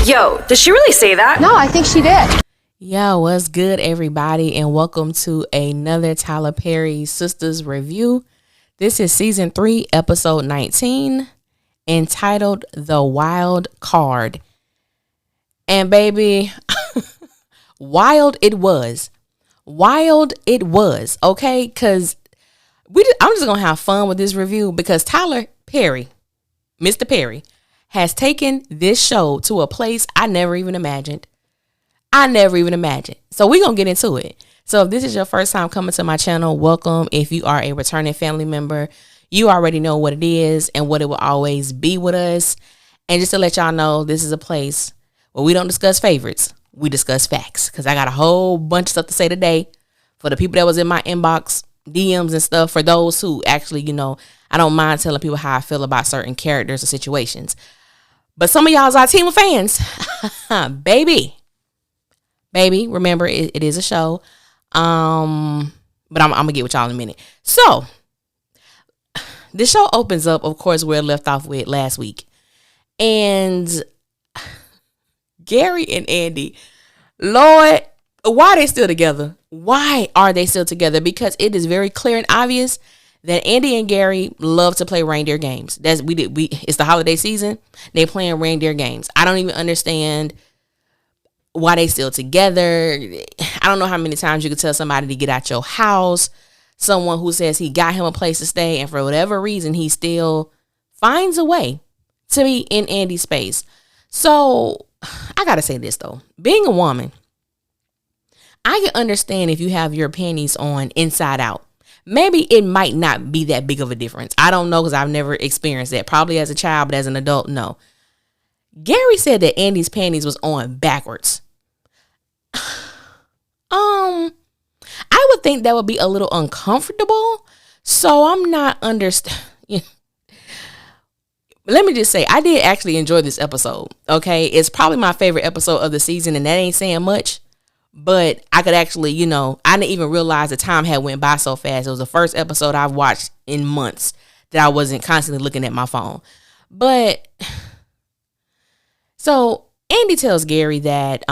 Yo, did she really say that? No, I think she did. Yo, what's good, everybody, and welcome to another Tyler Perry Sistas review. This is season 3, episode 19, entitled The Wild Card. And baby, wild it was. Wild it was, okay? Because I'm just going to have fun with this review because Tyler Perry, Mr. Perry, has taken this show to a place I never even imagined. So we're going to get into it. So if this is your first time coming to my channel, welcome. If you are a returning family member, you already know what it is and what it will always be with us. And just to let y'all know, this is a place where we don't discuss favorites. We discuss facts. Because I got a whole bunch of stuff to say today for the people that was in my inbox, DMs and stuff. For those who actually, I don't mind telling people how I feel about certain characters or situations. But some of y'all Zatima fans, baby, remember it is a show. But I'm gonna get with y'all in a minute. So this show opens up, of course, where it left off with last week, and Gary and Andi, Lord, why are they still together? Why are they still together? Because it is very clear and obvious that Andi and Gary love to play reindeer games. It's the holiday season. They playing reindeer games. I don't even understand why they still together. I don't know how many times you could tell somebody to get out your house. Someone who says he got him a place to stay, and for whatever reason, he still finds a way to be in Andi's space. So I gotta say this though, being a woman, I can understand if you have your panties on inside out. Maybe it might not be that big of a difference. I don't know because I've never experienced that. Probably as a child, but as an adult, no. Gary said that Andi's panties was on backwards. I would think that would be a little uncomfortable. So I'm not understanding. Let me just say, I did actually enjoy this episode. Okay, it's probably my favorite episode of the season, and that ain't saying much. But I could actually, I didn't even realize the time had went by so fast. It was the first episode I've watched in months that I wasn't constantly looking at my phone. But so Andi tells Gary that,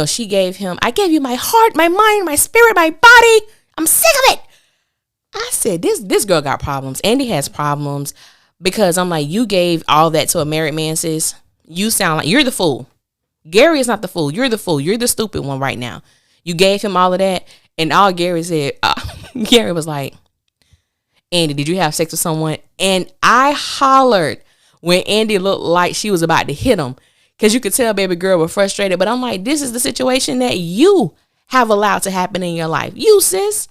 she gave him, I gave you my heart, my mind, my spirit, my body. I'm sick of it. I said, this girl got problems. Andi has problems because I'm like, you gave all that to a married man, sis. You sound like you're the fool. Gary is not the fool. You're the fool. You're the stupid one right now. You gave him all of that. And all Gary said, Gary was like, Andi, did you have sex with someone? And I hollered when Andi looked like she was about to hit him. Because you could tell baby girl was frustrated. But I'm like, this is the situation that you have allowed to happen in your life. You, sis.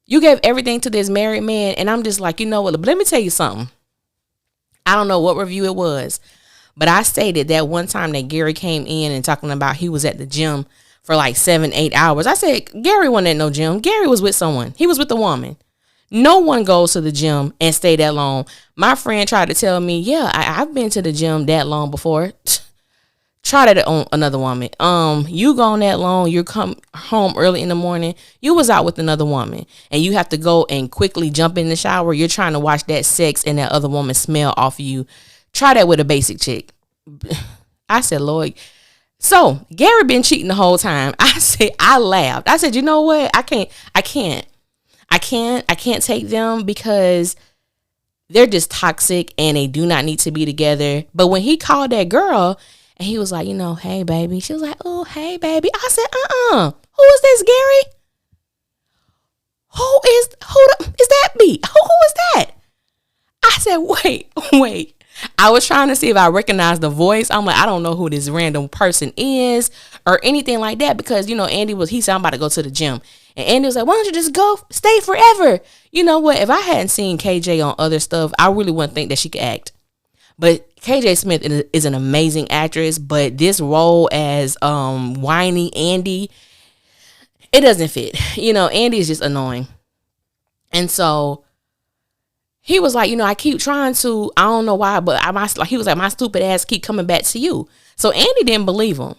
You gave everything to this married man. And I'm just like, you know what? Let me tell you something. I don't know what review it was. But I stated that one time that Gary came in and talking about he was at the gym for like 7-8 hours. I said, Gary wasn't at no gym. Gary was with someone. He was with a woman. No one goes to the gym and stay that long. My friend tried to tell me, yeah, I've been to the gym that long before. Try that on another woman. You gone that long. You come home early in the morning. You was out with another woman. And you have to go and quickly jump in the shower. You're trying to watch that sex and that other woman smell off of you. Try that with a basic chick. I said, Lord. So Gary been cheating the whole time. I laughed. I said, you know what? I can't take them because they're just toxic and they do not need to be together. But when he called that girl and he was like, hey baby. She was like, oh, hey baby. I said, who is this, Gary? Who is that be? Who is that? I said, wait. I was trying to see if I recognized the voice. I'm like, I don't know who this random person is or anything like that because, Andi he said, I'm about to go to the gym. And Andi was like, why don't you just go stay forever? You know what? If I hadn't seen KJ on other stuff, I really wouldn't think that she could act. But KJ Smith is an amazing actress. But this role as whiny Andi, it doesn't fit. Andi is just annoying. And so he was like, I keep trying to, I don't know why, but he was like, my stupid ass keep coming back to you. So Andi didn't believe him.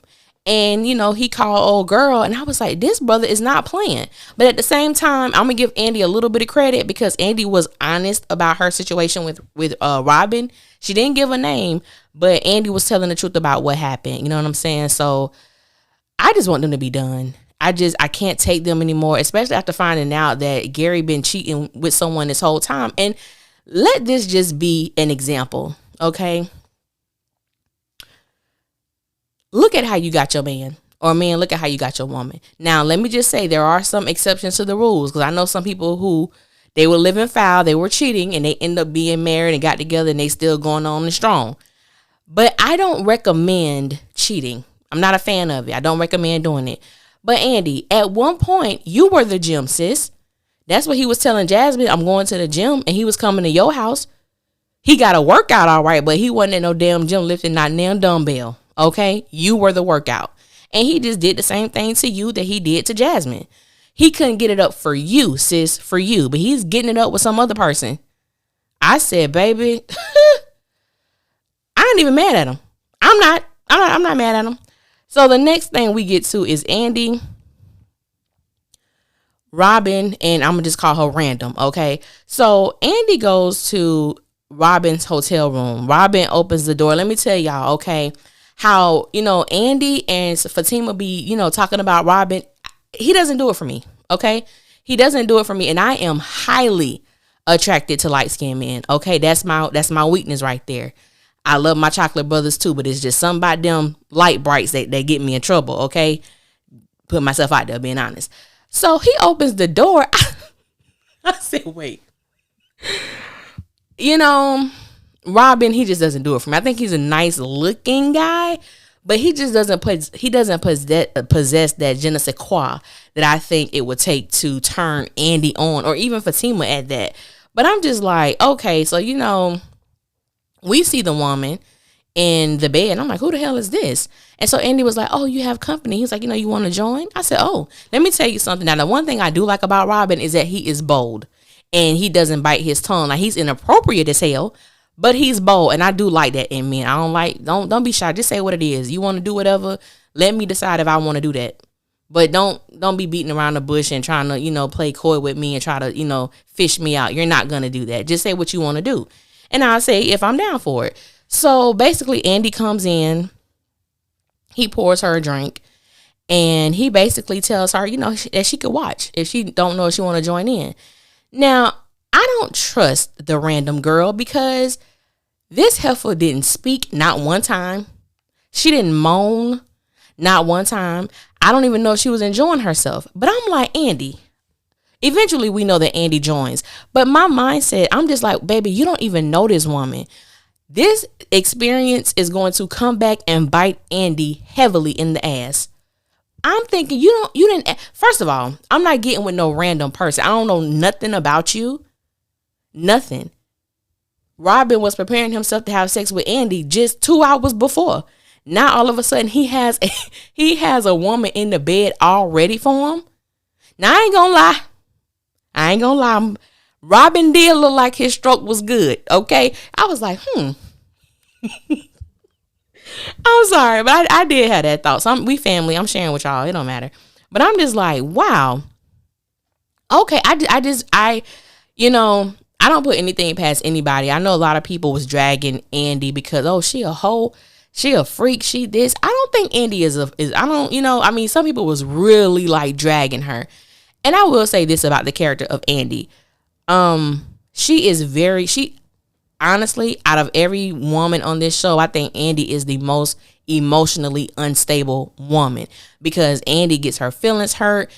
And, he called old girl, and I was like, this brother is not playing. But at the same time, I'm going to give Andi a little bit of credit because Andi was honest about her situation with Robin. She didn't give a name, but Andi was telling the truth about what happened. You know what I'm saying? So I just want them to be done. I can't take them anymore, especially after finding out that Gary been cheating with someone this whole time. And let this just be an example, okay? Look at how you got your man, or man, look at how you got your woman. Now, let me just say there are some exceptions to the rules, because I know some people who they were living foul, they were cheating, and they end up being married and got together, and they still going on and strong. But I don't recommend cheating. I'm not a fan of it. I don't recommend doing it. But Andi, at one point, you were the gym, sis. That's what he was telling Jasmine. I'm going to the gym, and he was coming to your house. He got a workout all right, but he wasn't at no damn gym lifting not damn dumbbell. Okay, you were the workout. And he just did the same thing to you that he did to Jasmine. He couldn't get it up for you, sis, for you, but he's getting it up with some other person. I said, baby, I ain't even mad at him. I'm not mad at him. So the next thing we get to is Andi, Robin, and I'm gonna just call her random. Okay, so Andi goes to Robin's hotel room. Robin opens the door. Let me tell y'all, okay, how, Andi and Fatima be, talking about Robin. He doesn't do it for me, okay? He doesn't do it for me, and I am highly attracted to light-skinned men, okay? That's my weakness right there. I love my chocolate brothers too, but it's just something about them light brights that they get me in trouble, okay? Put myself out there, being honest. So he opens the door. I said, wait. Robin, he just doesn't do it for me. I think he's a nice looking guy, but he just doesn't possess that je ne sais quoi that I think it would take to turn Andi on, or even Fatima at that. But I'm just like, okay, so we see the woman in the bed. I'm like, who the hell is this? And so Andi was like, oh, you have company. He's like, you want to join? I said, oh, let me tell you something. Now, the one thing I do like about Robin is that he is bold and he doesn't bite his tongue. Like, he's inappropriate as hell, but he's bold, and I do like that in men. Don't be shy. Just say what it is. You want to do whatever. Let me decide if I want to do that. But don't be beating around the bush and trying to, play coy with me and try to, fish me out. You're not going to do that. Just say what you want to do. And I'll say if I'm down for it. So basically, Andi comes in. He pours her a drink, and he basically tells her, that she could watch if she don't know if she want to join in. Now, I don't trust the random girl because this heifer didn't speak not one time. She didn't moan not one time. I don't even know if she was enjoying herself. But I'm like, Andi. Eventually, we know that Andi joins. But my mindset, I'm just like, baby, you don't even know this woman. This experience is going to come back and bite Andi heavily in the ass. I'm thinking you didn't. First of all, I'm not getting with no random person. I don't know nothing about you. Nothing. Robin was preparing himself to have sex with Andi just 2 hours before. Now all of a sudden he has a woman in the bed all ready for him. Now I ain't gonna lie. Robin did look like his stroke was good. Okay. I was like, I'm sorry, but I did have that thought. So we family. I'm sharing with y'all. It don't matter. But I'm just like, wow. Okay. I don't put anything past anybody. I know a lot of people was dragging Andi because, oh, she a hoe. She a freak. She this. I don't think Andi is some people was really like dragging her. And I will say this about the character of Andi. She honestly, out of every woman on this show, I think Andi is the most emotionally unstable woman because Andi gets her feelings hurt.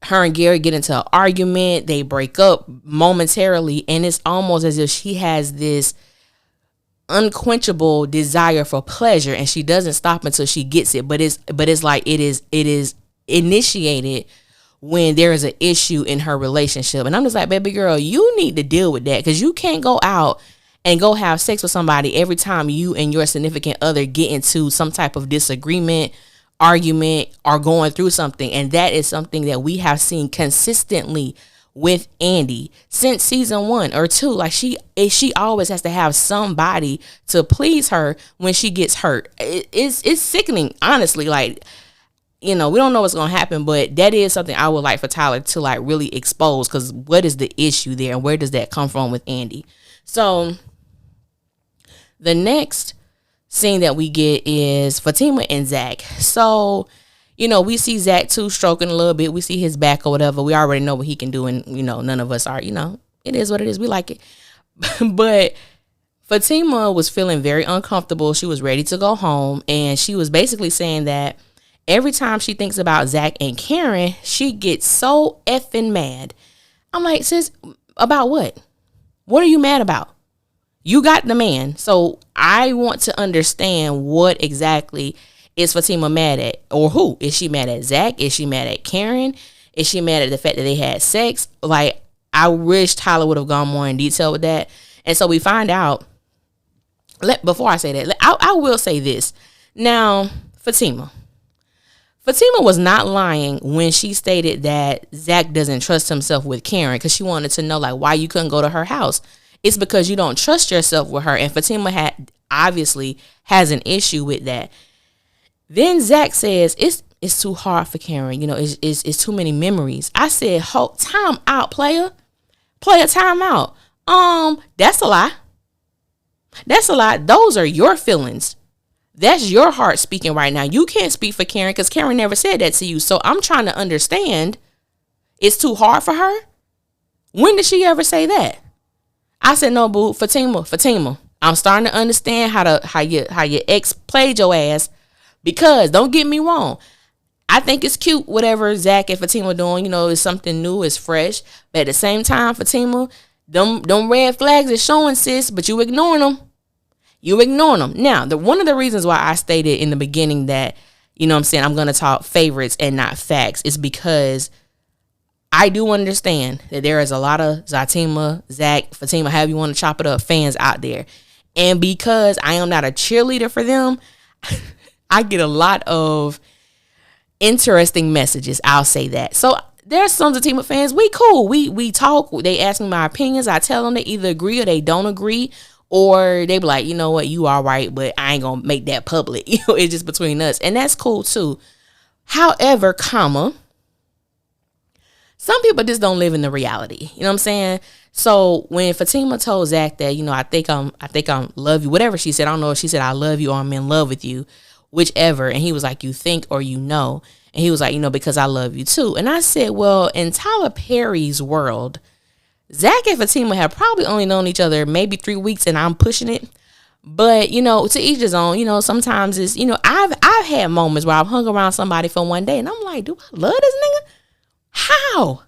Her and Gary get into an argument. They break up momentarily, and it's almost as if she has this unquenchable desire for pleasure, and she doesn't stop until she gets it. But it's like it is initiated when there is an issue in her relationship. And I'm just like, baby girl, you need to deal with that because you can't go out and go have sex with somebody every time you and your significant other get into some type of disagreement, argument, or going through something. And that is something that we have seen consistently with Andi since season 1 or 2. Like she always has to have somebody to please her when she gets hurt. It's sickening, honestly. Like, we don't know what's going to happen, but that is something I would like for Tyler to like really expose, because what is the issue there and where does that come from with Andi? So the next scene that we get is Fatima and Zach. So, we see Zach too stroking a little bit. We see his back or whatever. We already know what he can do, and, none of us are, it is what it is. We like it. But Fatima was feeling very uncomfortable. She was ready to go home, and she was basically saying that every time she thinks about Zach and Karen, she gets so effing mad. I'm like, sis, about what? What are you mad about? You got the man. So I want to understand what exactly is Fatima mad at, or who. Is she mad at Zach? Is she mad at Karen? Is she mad at the fact that they had sex? Like, I wish Tyler would have gone more in detail with that. And so we find out, before I say that, I will say this. Now, Fatima was not lying when she stated that Zach doesn't trust himself with Karen, because she wanted to know, like, why you couldn't go to her house. It's because you don't trust yourself with her. And Fatima obviously has an issue with that. Then Zach says, it's too hard for Karen. It's too many memories. I said, time out, player. Player, time out. That's a lie. That's a lie. Those are your feelings. That's your heart speaking right now. You can't speak for Karen, because Karen never said that to you. So I'm trying to understand. It's too hard for her? When did she ever say that? I said, no, boo, Fatima. I'm starting to understand how your ex played your ass, because don't get me wrong. I think it's cute, whatever Zach and Fatima doing, is something new, it's fresh. But at the same time, Fatima, them red flags is showing, sis, but you ignoring them. Now, one of the reasons why I stated in the beginning that, I'm going to talk favorites and not facts is because I do understand that there is a lot of Zatima, Zach, Fatima, however you want to chop it up, fans out there. And because I am not a cheerleader for them, I get a lot of interesting messages. I'll say that. So there's some Zatima fans. We cool. We talk. They ask me my opinions. I tell them they either agree or they don't agree. Or they be like, you know what, you all right, but I ain't gonna make that public. It's just between us. And that's cool too. However, some people just don't live in the reality. You know what I'm saying? So when Fatima told Zach that, I think I'm love you, whatever she said, I don't know if she said I love you or I'm in love with you, whichever. And he was like, you think or you know. And he was like, because I love you too. And I said, well, in Tyler Perry's world, Zach and Fatima have probably only known each other maybe 3 weeks, and I'm pushing it. But, to each his own, sometimes it's, I've had moments where I've hung around somebody for one day and I'm like, do I love this nigga? How?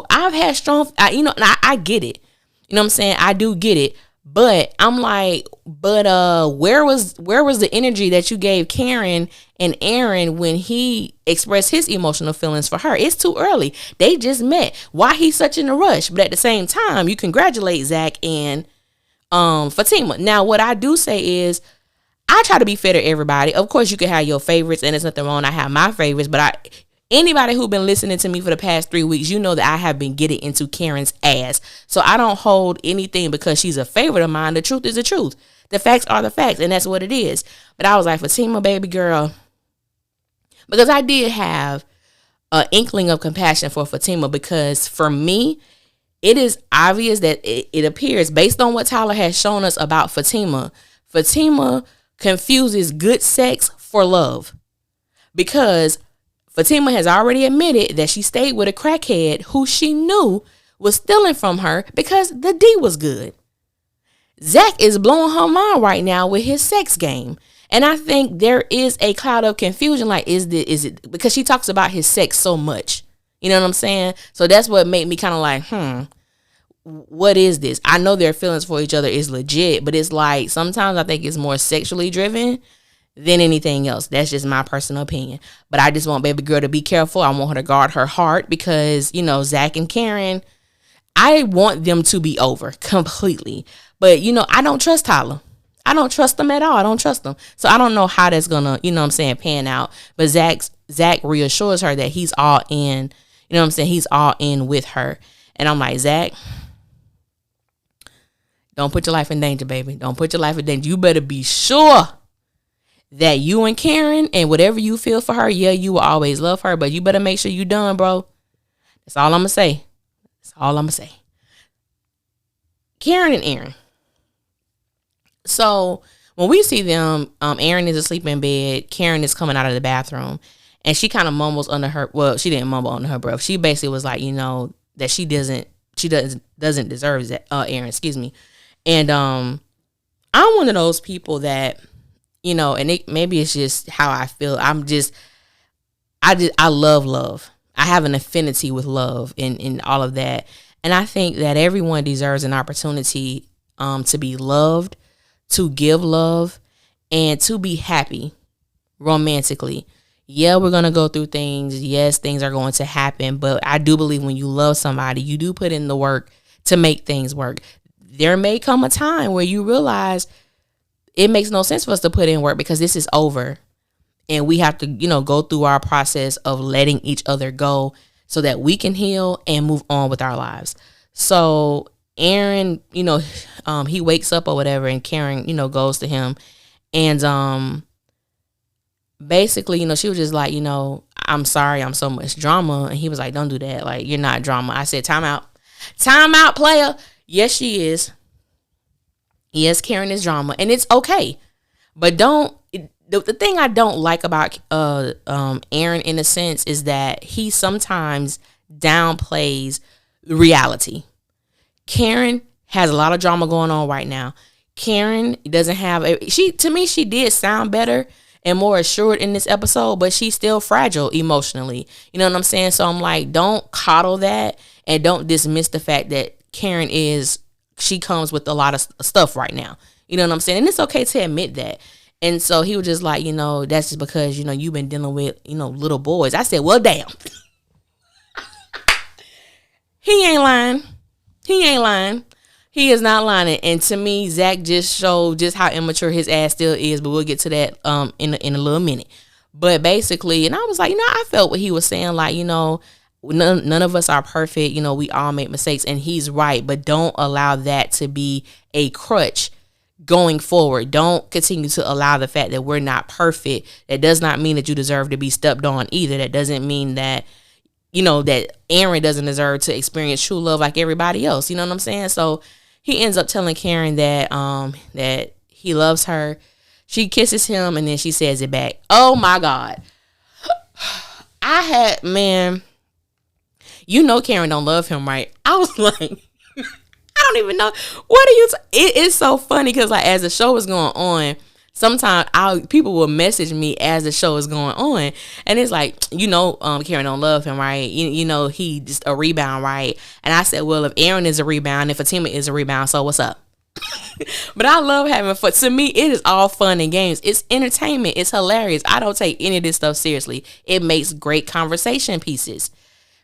I've had strong, I get it. You know what I'm saying? I do get it. But I'm like, where was the energy that you gave Karen and Aaron when he expressed his emotional feelings for her? It's too early. They just met. Why he's such in a rush? But at the same time, you congratulate Zach and Fatima. Now, what I do say is, I try to be fair to everybody. Of course, you can have your favorites, and there's nothing wrong. I have my favorites, but anybody who's been listening to me for the past 3 weeks, you know that I have been getting into Karen's ass. So I don't hold anything because she's a favorite of mine. The truth is the truth. The facts are the facts, and that's what it is. But I was like, Fatima, baby girl, because I did have an inkling of compassion for Fatima, because for me, it is obvious that it appears, based on what Tyler has shown us about Fatima confuses good sex for love. Because Fatima has already admitted that she stayed with a crackhead who she knew was stealing from her because the D was good. Zach is blowing her mind right now with his sex game. And I think there is a cloud of confusion. Like, is it because she talks about his sex so much? You know what I'm saying? So that's what made me kind of like, what is this? I know their feelings for each other is legit, but it's like, sometimes I think it's more sexually driven than anything else. That's just my personal opinion. But I just want baby girl to be careful. I want her to guard her heart, because, Zach and Karen, I want them to be over completely. But, I don't trust Tyler. I don't trust them at all. I don't trust them. So I don't know how that's gonna, pan out. But Zach reassures her that he's all in, he's all in with her. And I'm like, Zach, don't put your life in danger, baby. Don't put your life in danger. You better be sure that you and Karen and whatever you feel for her, yeah, you will always love her, but you better make sure you done, bro. That's all I'm going to say. That's all I'm going to say. Karen and Aaron. So when we see them, Aaron is asleep in bed. Karen is coming out of the bathroom, and she kind of mumbles under her. Well, she didn't mumble under her breath. She basically was like, that she doesn't deserve that. Aaron, excuse me. And I'm one of those people that, and maybe it's just how I feel. I love love. I have an affinity with love and all of that. And I think that everyone deserves an opportunity to be loved, to give love, and to be happy romantically. Yeah, we're going to go through things. Yes, things are going to happen. But I do believe when you love somebody, you do put in the work to make things work. There may come a time where you realize it makes no sense for us to put in work because this is over. And we have to, go through our process of letting each other go so that we can heal and move on with our lives. So Aaron, he wakes up or whatever, and Karen, goes to him. And basically, she was just like, I'm sorry, I'm so much drama. And he was like, don't do that. Like, you're not drama. I said, time out. Time out, player. Yes, she is. Yes, Karen is drama. And it's okay. But the thing I don't like about Aaron, in a sense, is that he sometimes downplays reality. Karen has a lot of drama going on right now. Karen doesn't have to me, she did sound better and more assured in this episode, but she's still fragile emotionally. You know what I'm saying? So I'm like, don't coddle that and don't dismiss the fact that Karen she comes with a lot of stuff right now. You know what I'm saying? And it's okay to admit that. And so he was just like, that's just because, you've been dealing with, little boys. I said, well, damn. He ain't lying. He is not lying. And to me, Zach just showed just how immature his ass still is. But we'll get to that in a little minute. But basically, and I was like, I felt what he was saying. Like, none of us are perfect. We all make mistakes. And he's right. But don't allow that to be a crutch going forward. Don't continue to allow the fact that we're not perfect. That does not mean that you deserve to be stepped on either. That doesn't mean that, that Aaron doesn't deserve to experience true love like everybody else. You know what I'm saying? So he ends up telling Karen that that he loves her. She kisses him and then she says it back. Oh my God. Karen don't love him, right? I was like, I don't even know. What are you? It is so funny because as the show is going on, sometimes people will message me as the show is going on, and it's like, Karen don't love him, right? He just a rebound, right? And I said, well, if Aaron is a rebound, if Fatima is a rebound, so what's up? But I love having fun. To me, it is all fun and games. It's entertainment. It's hilarious. I don't take any of this stuff seriously. It makes great conversation pieces.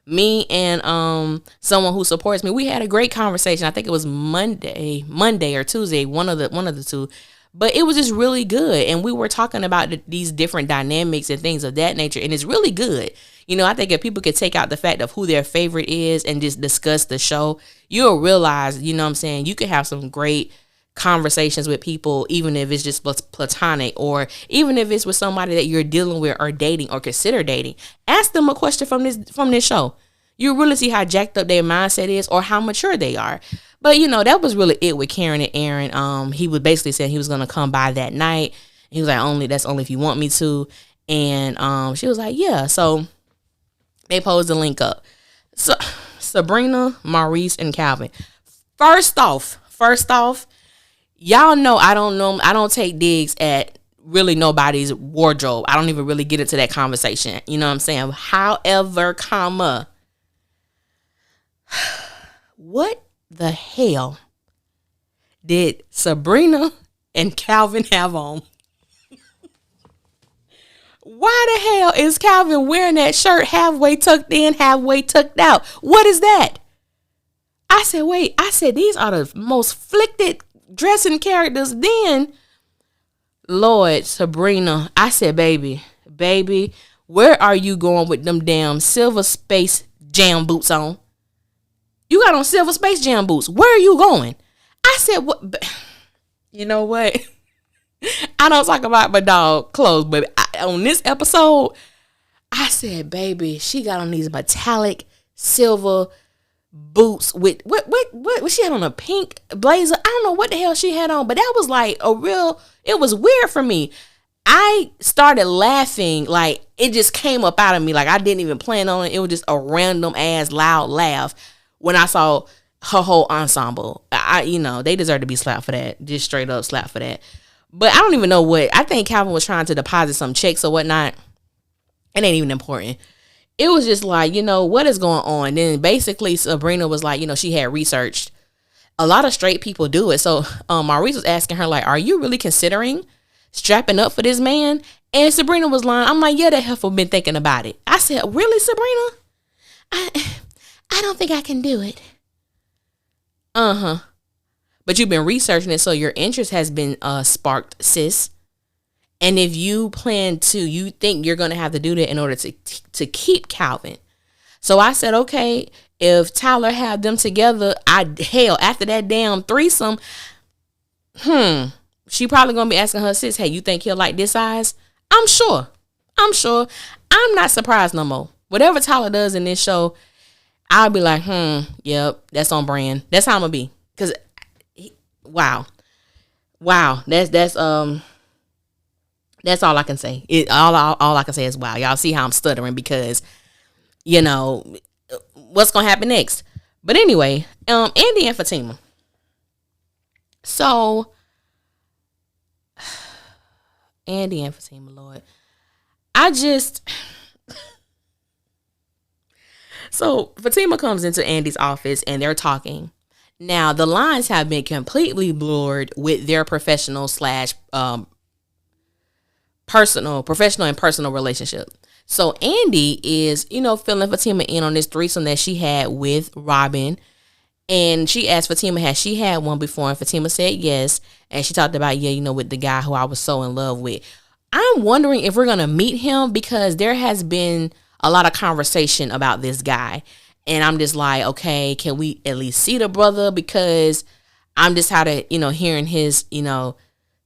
Me and someone who supports me, we had a great conversation. I think it was Monday or Tuesday, one of the two. But it was just really good. And we were talking about these different dynamics and things of that nature. And it's really good. I think if people could take out the fact of who their favorite is and just discuss the show, you'll realize, what I'm saying, you could have some great conversations with people, even if it's just platonic, or even if it's with somebody that you're dealing with or dating or consider dating. Ask them a question from this show. You really see how jacked up their mindset is or how mature they are. But that was really it with Karen and Aaron. He was basically saying he was gonna come by that night. He was like, that's only if you want me to. And she was like, yeah. So they posed the link up. So Sabrina, Maurice, and Calvin. First off, y'all know I don't take digs at really nobody's wardrobe. I don't even really get into that conversation. You know what I'm saying? However, what the hell did Sabrina and Calvin have on? Why the hell is Calvin wearing that shirt halfway tucked in, halfway tucked out? What is that? I said, these are the most flicked dressing characters. Then, Lord, Sabrina, I said, baby, where are you going with them damn Silver Space Jam boots on? You got on Silver Space Jam boots. Where are you going? I said, what? You know what? I don't talk about my dog clothes, but on this episode, I said, baby, she got on these metallic silver boots with what she had on, a pink blazer. I don't know what the hell she had on, but that was like it was weird for me. I started laughing, like it just came up out of me, like I didn't even plan on it. It was just a random ass loud laugh when I saw her whole ensemble. They deserve to be slapped for that, just straight up slapped for that. But I don't even know what, I think Calvin was trying to deposit some checks or whatnot. It ain't even important. It was just like, what is going on? Then basically Sabrina was like, she had researched. A lot of straight people do it. So Maurice was asking her, like, are you really considering strapping up for this man? And Sabrina was lying. I'm like, yeah, that heifer been thinking about it. I said, really, Sabrina? I don't think I can do it. Uh-huh. But you've been researching it, so your interest has been sparked, sis. And if you you think you're going to have to do that in order to keep Calvin. So I said, okay, if Tyler had them together, after that damn threesome, she probably going to be asking her sis, hey, you think he'll like this size? I'm sure. I'm not surprised no more. Whatever Tyler does in this show, I'll be like, yep, that's on brand. That's how I'm going to be. Because, wow. That's all I can say. All I can say is wow. Y'all see how I'm stuttering because, what's going to happen next. But anyway, Andi and Fatima. So, Andi and Fatima, Lord. So, Fatima comes into Andy's office and they're talking. Now, the lines have been completely blurred with their professional and personal relationship. So Andi is, filling Fatima in on this threesome that she had with Robin. And she asked Fatima, has she had one before? And Fatima said yes. And she talked about, with the guy who I was so in love with. I'm wondering if we're going to meet him because there has been a lot of conversation about this guy. And I'm just like, okay, can we at least see the brother? Because I'm just tired of, hearing his,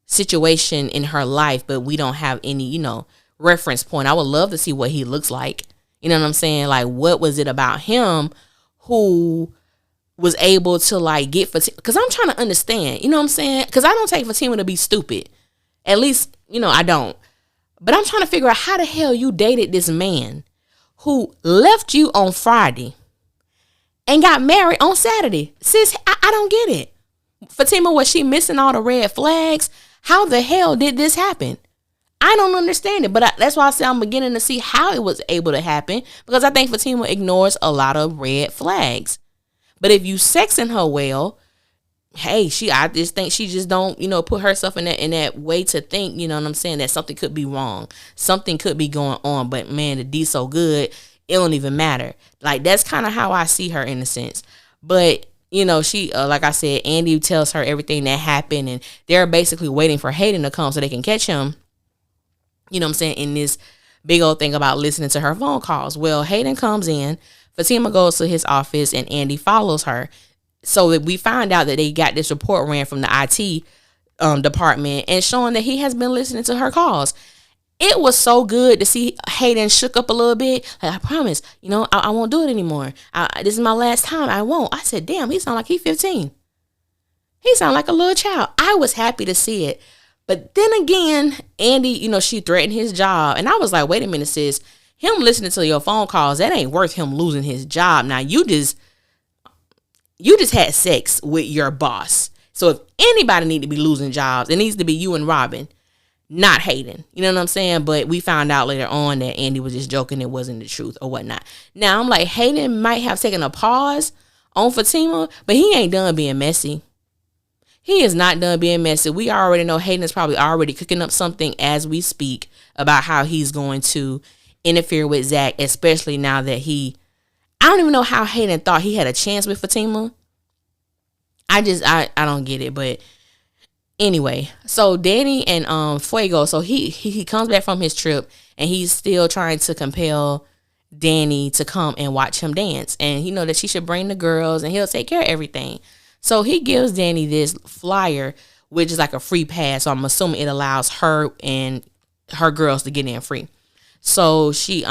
situation in her life, but we don't have any, reference point. I would love to see what he looks like. You know what I'm saying? Like, what was it about him who was able to like get Fatima? Because I'm trying to understand, you know what I'm saying? Because I don't take Fatima to be stupid. At least, I don't. But I'm trying to figure out how the hell you dated this man who left you on Friday and got married on Saturday. Sis, I don't get it. Fatima, was she missing all the red flags? How the hell did this happen? I don't understand it, but that's why I say I'm beginning to see how it was able to happen, because I think Fatima ignores a lot of red flags. But if you sexing her well, hey, I just think she just don't, put herself in that way to think, you know what I'm saying, that something could be wrong. Something could be going on, but man, the D's so good, it don't even matter. Like, that's kind of how I see her in a sense. But she, like I said, Andi tells her everything that happened, and they're basically waiting for Hayden to come so they can catch him, you know what I'm saying, in this big old thing about listening to her phone calls. Well, Hayden comes in, Fatima goes to his office, and Andi follows her. So that we find out that they got this report ran from the IT department and showing that he has been listening to her calls. It was so good to see Hayden shook up a little bit. Like, I promise, I won't do it anymore. This is my last time. I won't. I said, damn, he sound like he's 15. He sound like a little child. I was happy to see it. But then again, Andi, she threatened his job. And I was like, wait a minute, sis. Him listening to your phone calls, that ain't worth him losing his job. Now, you just had sex with your boss. So if anybody need to be losing jobs, it needs to be you and Robin, not Hayden. You know what I'm saying? But we found out later on that Andi was just joking. It wasn't the truth or whatnot. Now, I'm like, Hayden might have taken a pause on Fatima, but he ain't done being messy. He is not done being messy. We already know Hayden is probably already cooking up something as we speak about how he's going to interfere with Zach, especially now that I don't even know how Hayden thought he had a chance with Fatima. I don't get it. But anyway, so Danny and Fuego, so he comes back from his trip and he's still trying to compel Danny to come and watch him dance. And he know that she should bring the girls and he'll take care of everything. So he gives Danny this flyer which is like a free pass. So I'm assuming it allows her and her girls to get in free. So she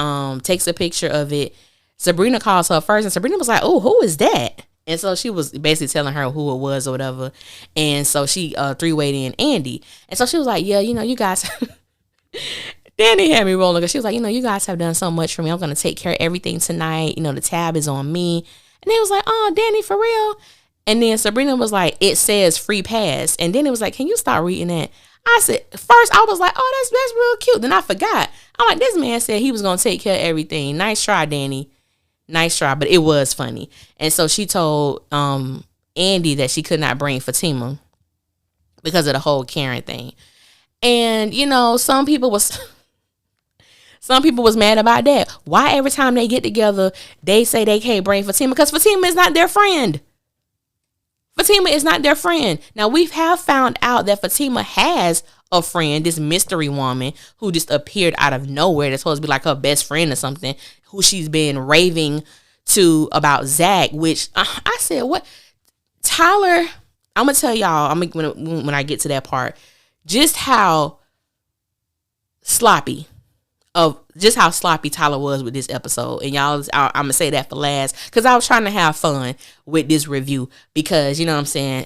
takes a picture of it. Sabrina calls her first, and Sabrina was like, "Oh, who is that?" And so she was basically telling her who it was or whatever. And so she three-wayed in Andi. And so she was like, "Yeah, you guys." Danny had me rolling because she was like, "You guys have done so much for me. I'm going to take care of everything tonight. The tab is on me." And they was like, "Oh, Danny, for real?" And then Sabrina was like, "It says free pass." And then it was like, "Can you start reading that?" I said, first I was like, "Oh, that's real cute." Then I forgot. I'm like, this man said he was going to take care of everything. Nice try, Danny. Nice try. But it was funny. And so she told Andi that she could not bring Fatima because of the whole Karen thing. And, some people was mad about that. Why every time they get together, they say they can't bring Fatima? Because Fatima is not their friend. Fatima is not their friend. Now, we have found out that Fatima has a friend, this mystery woman who just appeared out of nowhere. That's supposed to be like her best friend or something, who she's been raving to about Zach, which I said, what? Tyler, I'm going to tell y'all, when I get to that part, just how sloppy Tyler was with this episode. And y'all, I'm going to say that for last, because I was trying to have fun with this review because, you know what I'm saying,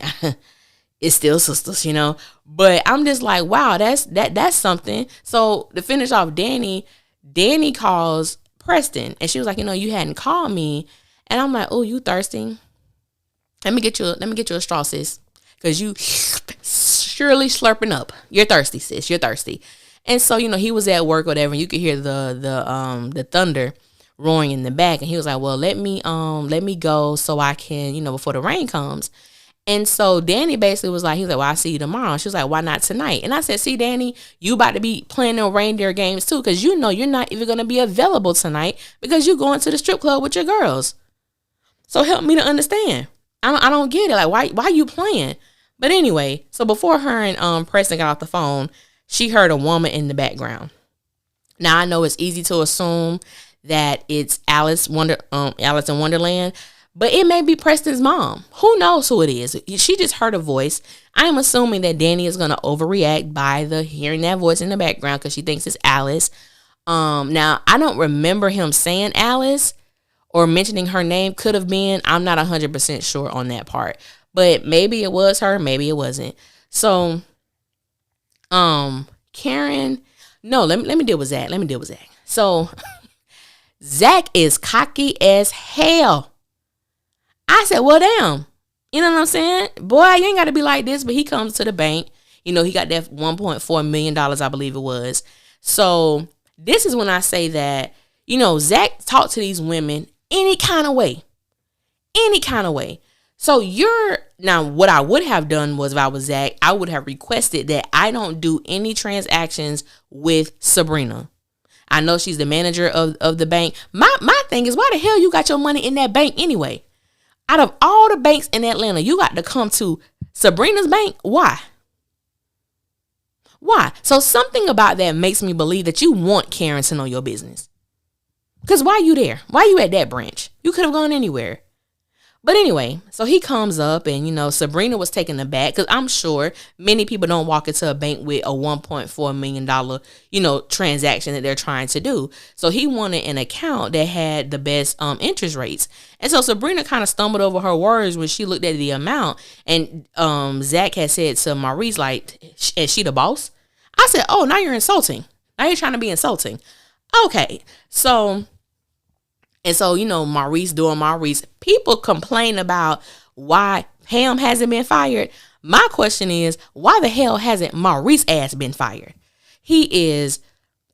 it's still Sistas, but I'm just like, wow, that's something. So to finish off Danny calls Preston, and she was like, you hadn't called me. And I'm like, oh, you thirsty? Let me get you a straw, sis, because you surely slurping up. You're thirsty, sis. You're thirsty. And so, he was at work or whatever, and you could hear the thunder roaring in the back. And he was like, well, let me go so I can, before the rain comes. And so Danny basically was like, well, I'll see you tomorrow. She was like, why not tonight? And I said, see, Danny, you about to be playing them reindeer games too, because you're not even going to be available tonight because you're going to the strip club with your girls. So help me to understand. I don't get it. Like, why you playing? But anyway, so before her and Preston got off the phone, she heard a woman in the background. Now, I know it's easy to assume that it's Alice in Wonderland, but it may be Preston's mom. Who knows who it is? She just heard a voice. I am assuming that Danny is going to overreact by hearing that voice in the background because she thinks it's Alice. Now, I don't remember him saying Alice or mentioning her name. Could have been. I'm not 100% sure on that part. But maybe it was her. Maybe it wasn't. So, Karen, no, let me deal with Zach. So, Zach is cocky as hell. I said, well, damn. You know what I'm saying? Boy, you ain't got to be like this. But he comes to the bank. He got that $1.4 million, I believe it was. So this is when I say that, Zach talked to these women any kind of way. So now what I would have done was, if I was Zach, I would have requested that I don't do any transactions with Sabrina. I know she's the manager of the bank. My thing is, why the hell you got your money in that bank anyway? Out of all the banks in Atlanta, you got to come to Sabrina's bank. Why? So something about that makes me believe that you want Karen to know your business. Because why you there? Why you at that branch? You could have gone anywhere. But anyway, so he comes up and, Sabrina was taken aback because I'm sure many people don't walk into a bank with a $1.4 million, transaction that they're trying to do. So he wanted an account that had the best interest rates. And so Sabrina kind of stumbled over her words when she looked at the amount. And Zach had said to Maurice, like, is she the boss? I said, oh, now you're insulting. Now you're trying to be insulting. Okay, so... And so, Maurice doing Maurice. People complain about why Pam hasn't been fired. My question is, why the hell hasn't Maurice ass been fired? He is,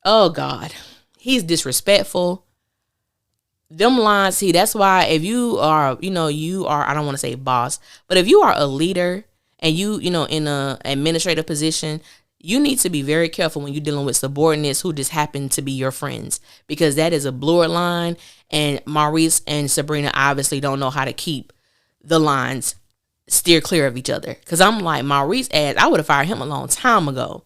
oh God, he's disrespectful. Them lines, that's why if you are, I don't want to say boss, but if you are a leader and in a administrative position, you need to be very careful when you're dealing with subordinates who just happen to be your friends, because that is a blurred line, and Maurice and Sabrina obviously don't know how to keep the lines steer clear of each other. Because I'm like, Maurice ass, I would have fired him a long time ago.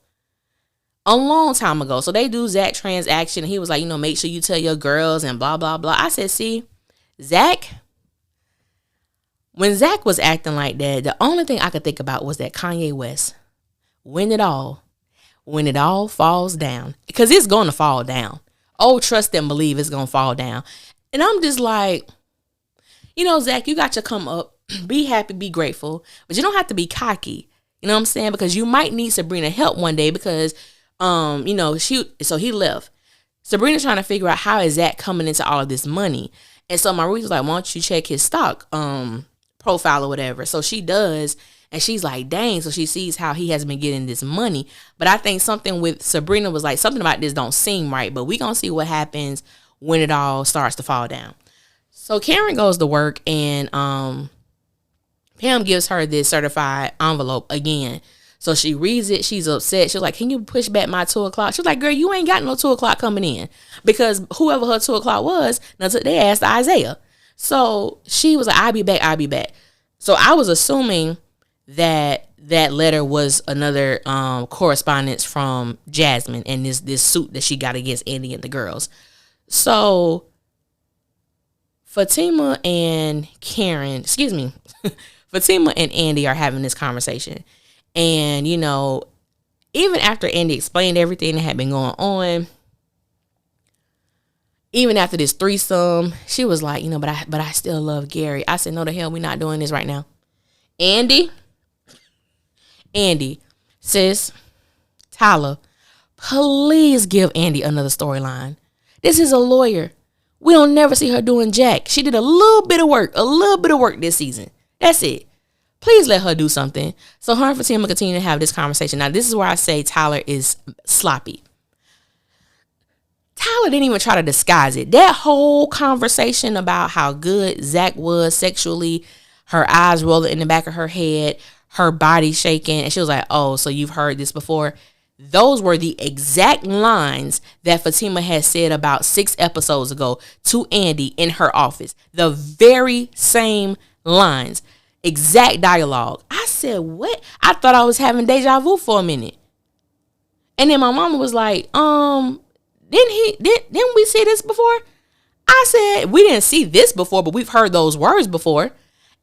So they do Zach transaction. He was like, make sure you tell your girls and blah, blah, blah. I said, see, Zach, when Zach was acting like that, the only thing I could think about was that Kanye West. when it all falls down, because it's going to fall down. Oh, trust and believe it's going to fall down. And I'm just like, Zach, you got to come up, be happy, be grateful, but you don't have to be cocky. You know what I'm saying? Because you might need Sabrina help one day because, so he left. Sabrina's trying to figure out how is Zach coming into all of this money. And so Maurice was like, why don't you check his stock profile or whatever? So she does. And she's like, dang. So she sees how he has been getting this money. But I think something with Sabrina was like, something about this don't seem right. But we going to see what happens when it all starts to fall down. So Karen goes to work and Pam gives her this certified envelope again. So she reads it. She's upset. She's like, can you push back my 2:00? She's like, girl, you ain't got no 2:00 coming in. Because whoever her 2:00 was, they asked Isaiah. So she was like, I'll be back. So I was assuming that letter was another correspondence from Jasmine and this suit that she got against Andi and the girls. So Fatima and Andi are having this conversation. And, even after Andi explained everything that had been going on, even after this threesome, she was like, but I still love Gary. I said, no, the hell, we're not doing this right now. Andi, sis, Tyler, please give Andi another storyline. This is a lawyer. We don't never see her doing jack. She did a little bit of work this season. That's it. Please let her do something. So her and Fatima continue to have this conversation. Now, this is where I say Tyler is sloppy. Tyler didn't even try to disguise it. That whole conversation about how good Zach was sexually, her eyes rolling in the back of her head, her body shaking, and she was like, oh, so you've heard this before? Those were the exact lines that Fatima had said about 6 episodes ago to Andi in her office. The very same lines. Exact dialogue. I said, what? I thought I was having deja vu for a minute. And then my mama was like, didn't we see this before? I said, we didn't see this before, but we've heard those words before. And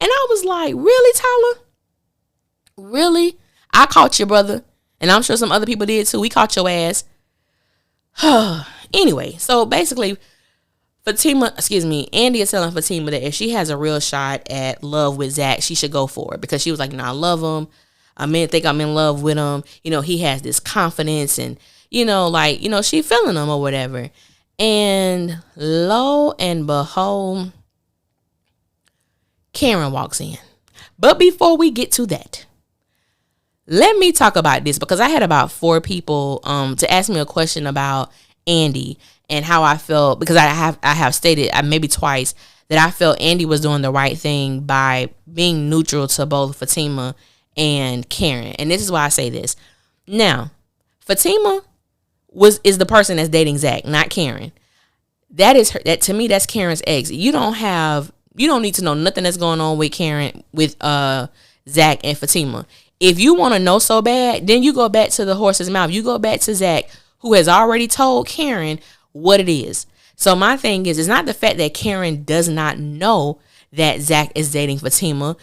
I was like, really, Tyler? Really? I caught you, brother. And I'm sure some other people did too. We caught your ass. Anyway, so basically, Andi is telling Fatima that if she has a real shot at love with Zach, she should go for it. Because she was like, I love him. I think I'm in love with him. He has this confidence and, she feeling him or whatever. And lo and behold, Karen walks in. But before we get to that, let me talk about this because I had about 4 people to ask me a question about Andi and how I felt, because I have stated maybe twice that I felt Andi was doing the right thing by being neutral to both Fatima and Karen. And this is why I say this. Now, Fatima is the person that's dating Zach, not Karen. That to me, that's Karen's ex. You don't need to know nothing that's going on with Karen, with Zach and Fatima. If you want to know so bad, then you go back to the horse's mouth. You go back to Zach, who has already told Karen what it is. So my thing is, it's not the fact that Karen does not know that Zach is dating Fatima.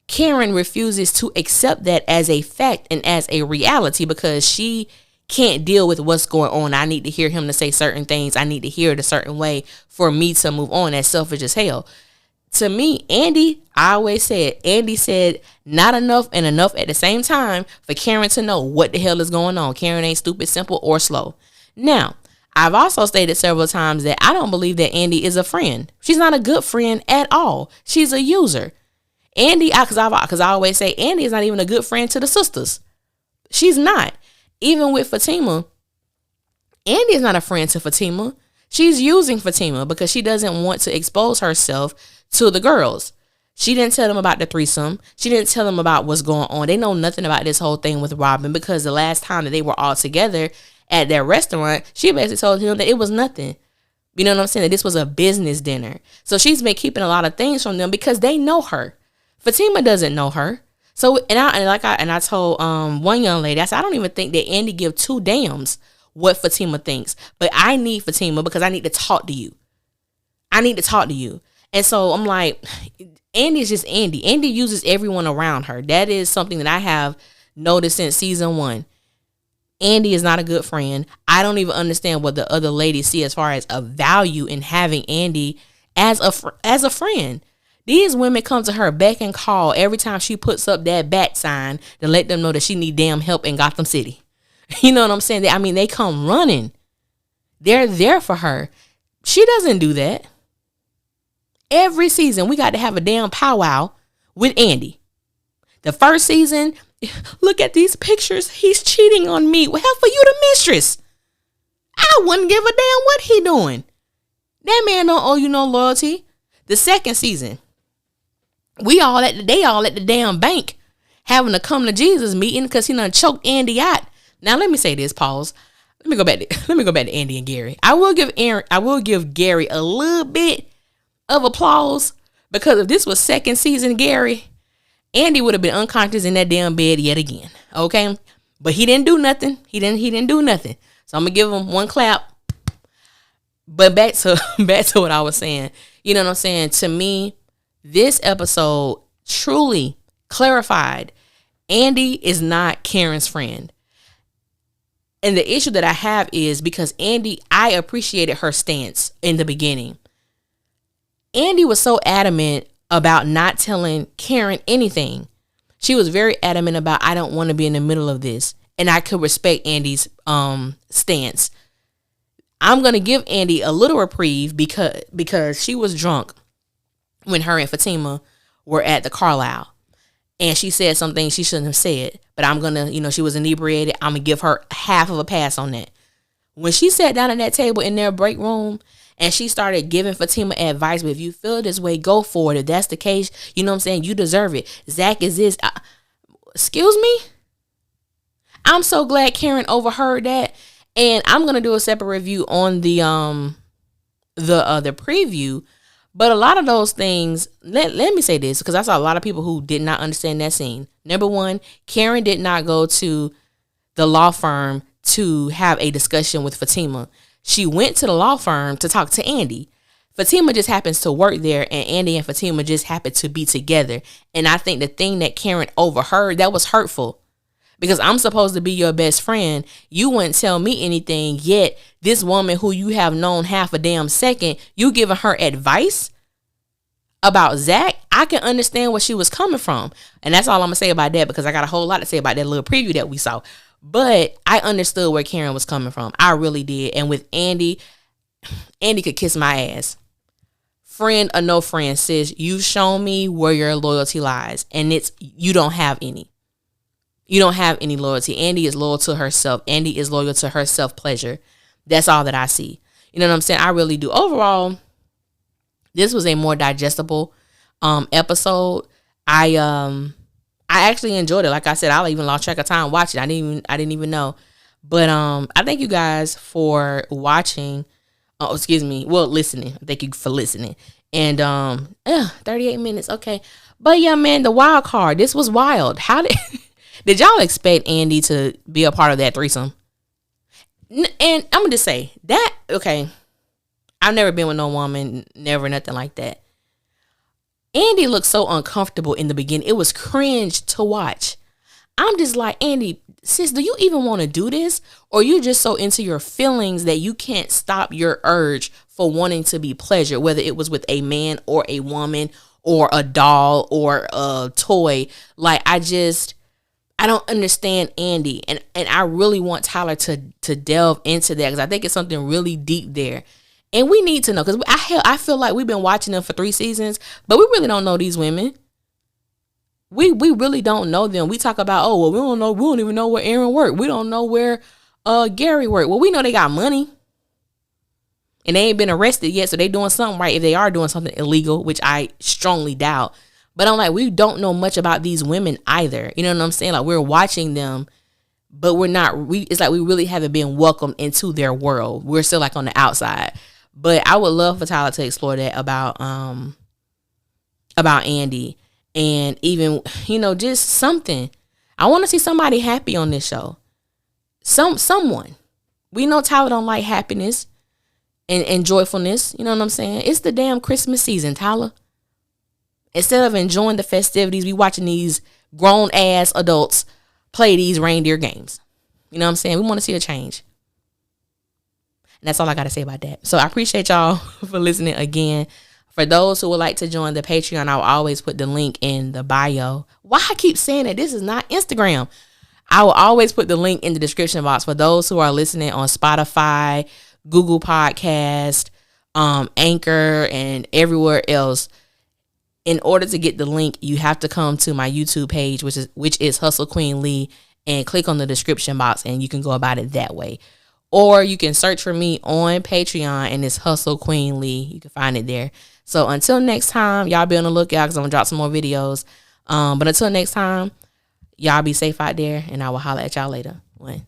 Karen refuses to accept that as a fact and as a reality because she can't deal with what's going on. I need to hear him to say certain things. I need to hear it a certain way for me to move on. That's selfish as hell. To me, Andi said not enough and enough at the same time for Karen to know what the hell is going on. Karen ain't stupid, simple, or slow. Now, I've also stated several times that I don't believe that Andi is a friend. She's not a good friend at all. She's a user. Andi, because I always say Andi is not even a good friend to the sisters. She's not. Even with Fatima, Andi is not a friend to Fatima. She's using Fatima because she doesn't want to expose herself to the girls. She didn't tell them about the threesome. She didn't tell them about what's going on. They know nothing about this whole thing with Robin because the last time that they were all together at their restaurant, she basically told him that it was nothing. You know what I'm saying? That this was a business dinner. So she's been keeping a lot of things from them because they know her. Fatima doesn't know her. So I told one young lady, I said, I don't even think that Andi give 2 damns what Fatima thinks. But I need Fatima because I need to talk to you. And so I'm like, Andi is just Andi. Andi uses everyone around her. That is something that I have noticed since season 1. Andi is not a good friend. I don't even understand what the other ladies see as far as a value in having Andi as a friend. These women come to her beck and call every time she puts up that bat sign to let them know that she need damn help in Gotham City. You know what I'm saying? I mean, they come running. They're there for her. She doesn't do that. Every season, we got to have a damn powwow with Andi. The first season, look at these pictures. He's cheating on me. Well, hell, for you, the mistress. I wouldn't give a damn what he doing. That man don't owe you no loyalty. The second season, they all at the damn bank having a come to Jesus meeting because he done choked Andi out. Now let me say this, pause. Let me go back to Andi and Gary. I will give Gary a little bit of applause because if this was second season Gary, Andi would have been unconscious in that damn bed yet again. Okay? But he didn't do nothing. He didn't do nothing. So I'm gonna give him one clap. But back to what I was saying. You know what I'm saying? To me, this episode truly clarified Andi is not Karen's friend. And the issue that I have is because Andi, I appreciated her stance in the beginning. Andi was so adamant about not telling Karen anything. She was very adamant about, I don't want to be in the middle of this. And I could respect Andi's stance. I'm going to give Andi a little reprieve because she was drunk when her and Fatima were at the Carlisle. And she said something she shouldn't have said. But I'm going to, she was inebriated. I'm going to give her half of a pass on that. When she sat down at that table in their break room and she started giving Fatima advice, but if you feel this way, go for it. If that's the case, you know what I'm saying? You deserve it. Zach is this. Excuse me? I'm so glad Karen overheard that. And I'm going to do a separate review on the preview. But a lot of those things, let me say this, because I saw a lot of people who did not understand that scene. Number one, Karen did not go to the law firm to have a discussion with Fatima. She went to the law firm to talk to Andi. Fatima just happens to work there, and Andi and Fatima just happen to be together. And I think the thing that Karen overheard, that was hurtful. Because I'm supposed to be your best friend. You wouldn't tell me anything, yet this woman who you have known half a damn second, you giving her advice about Zach. I can understand where she was coming from. And that's all I'm going to say about that, because I got a whole lot to say about that little preview that we saw. But I understood where Karen was coming from. I really did. And with Andi could kiss my ass. Friend or no friend, sis, you've shown me where your loyalty lies. And you don't have any. You don't have any loyalty. Andi is loyal to herself. Andi is loyal to her self-pleasure. That's all that I see. You know what I'm saying? I really do. Overall, this was a more digestible episode. I actually enjoyed it. Like I said, I even lost track of time watching. I didn't even know. But I thank you guys for watching. Oh, excuse me. Well, listening. Thank you for listening. And 38 minutes. Okay. But yeah, man, the wild card. This was wild. How did y'all expect Andi to be a part of that threesome? And I'm going to just say that, okay, I've never been with no woman, never, nothing like that. Andi looked so uncomfortable in the beginning. It was cringe to watch. I'm just like, Andi, sis, do you even want to do this? Or you just so into your feelings that you can't stop your urge for wanting to be pleasured, whether it was with a man or a woman or a doll or a toy. Like, I don't understand Andi, and I really want Tyler to delve into that, because I think it's something really deep there, and we need to know, because I feel like we've been watching them for 3 seasons, but we really don't know these women. We really don't know them. We talk about, oh, well, we don't even know where Aaron worked. We don't know where Gary worked. Well, we know they got money, and they ain't been arrested yet, so they doing something right. If they are doing something illegal, which I strongly doubt. But I'm like, we don't know much about these women either. You know what I'm saying? Like, we're watching them, but it's like we really haven't been welcomed into their world. We're still like on the outside. But I would love for Tyler to explore that about Andi, and even, just something. I want to see somebody happy on this show. Someone. We know Tyler don't like happiness and joyfulness. You know what I'm saying? It's the damn Christmas season, Tyler. Instead of enjoying the festivities, we watching these grown ass adults play these reindeer games. You know what I'm saying? We want to see a change. And that's all I got to say about that. So I appreciate y'all for listening again. For those who would like to join the Patreon, I will always put the link in the bio. Why I keep saying that? This is not Instagram. I will always put the link in the description box for those who are listening on Spotify, Google Podcast, Anchor, and everywhere else. In order to get the link, you have to come to my YouTube page, which is Hustle Queen Lee, and click on the description box, and you can go about it that way. Or you can search for me on Patreon, and it's Hustle Queen Lee. You can find it there. So until next time, y'all be on the lookout because I'm going to drop some more videos. But until next time, y'all be safe out there, and I will holler at y'all later. One.